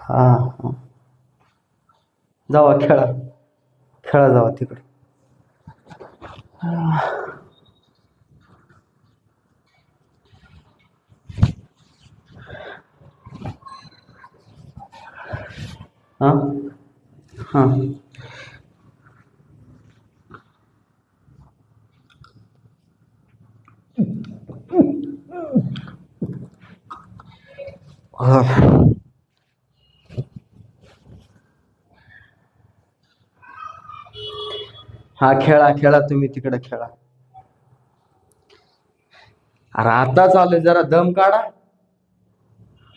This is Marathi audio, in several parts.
हा हा. जावा खेळा, खेळा जावा तिकडे. हा हा. हा खेळा खेळा, तुम्ही तिकडे खेळा. अरे आता चालू जरा दम काढा.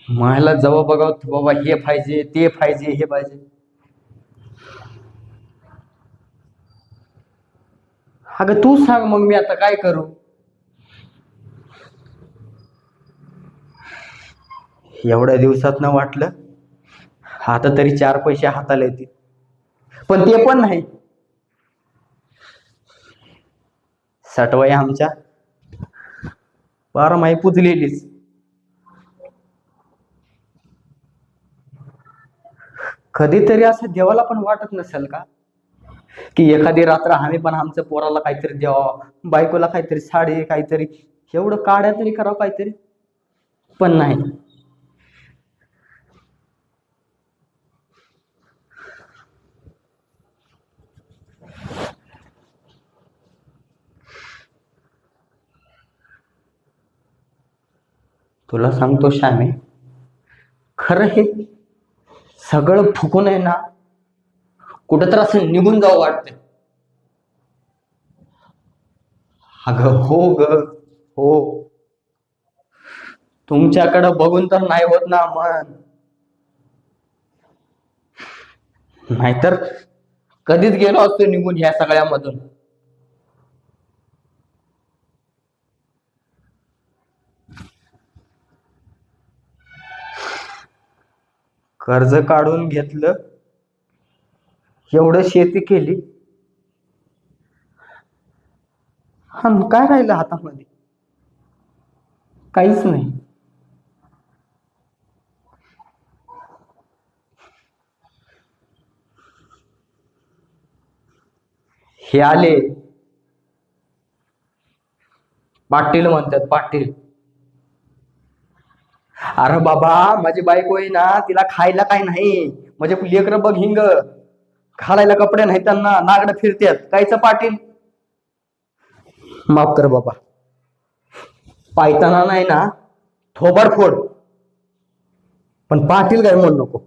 मला जवळ बघा बाबा, हे पाहिजे ते पाहिजे हे पाहिजे. अगं तू सांग मग, मी आता काय करू. एवढ्या दिवसात न वाटलं, आता तरी चार पैसे हाताला येतील, पण ते पण नाही. सटवाई आमच्या बारमाही पुजलेलीच. कधीतरी असं देवाला पण वाटत नसेल का, की एखादी रात्र आम्ही पण आमच्या पोराला काहीतरी द्यावं, बायकोला काहीतरी साडी, काहीतरी एवढं काढ्या तरी करावं काहीतरी. पण नाही. तुला सांगतो श्यामे, खरं हे सगळं फुकून आहे ना, कुठं तर असं निघून जावं वाटतं. अगं हो ग हो. तुमच्याकडं बघून तर नाही होत ना मन. नाहीतर कधीच गेलो असतो निघून ह्या सगळ्यामधून. कर्ज काढून घेतलं, एवढं शेती केली, हा काय राहिलं हातामध्ये? काहीच नाही. हे आले पाटील म्हणतात, पाटील. अरे बाबा, माझी बायको आहे ना, तिला खायला काय नाही, म्हणजे लेकरं बघ हिंग, घालायला कपडे नाही त्यांना, नागडं फिरतात, कायचं पाटील. माफ कर बाबा, पायताना नाही ना थोबाड फोड, पण पाटील काय म्हणू नको.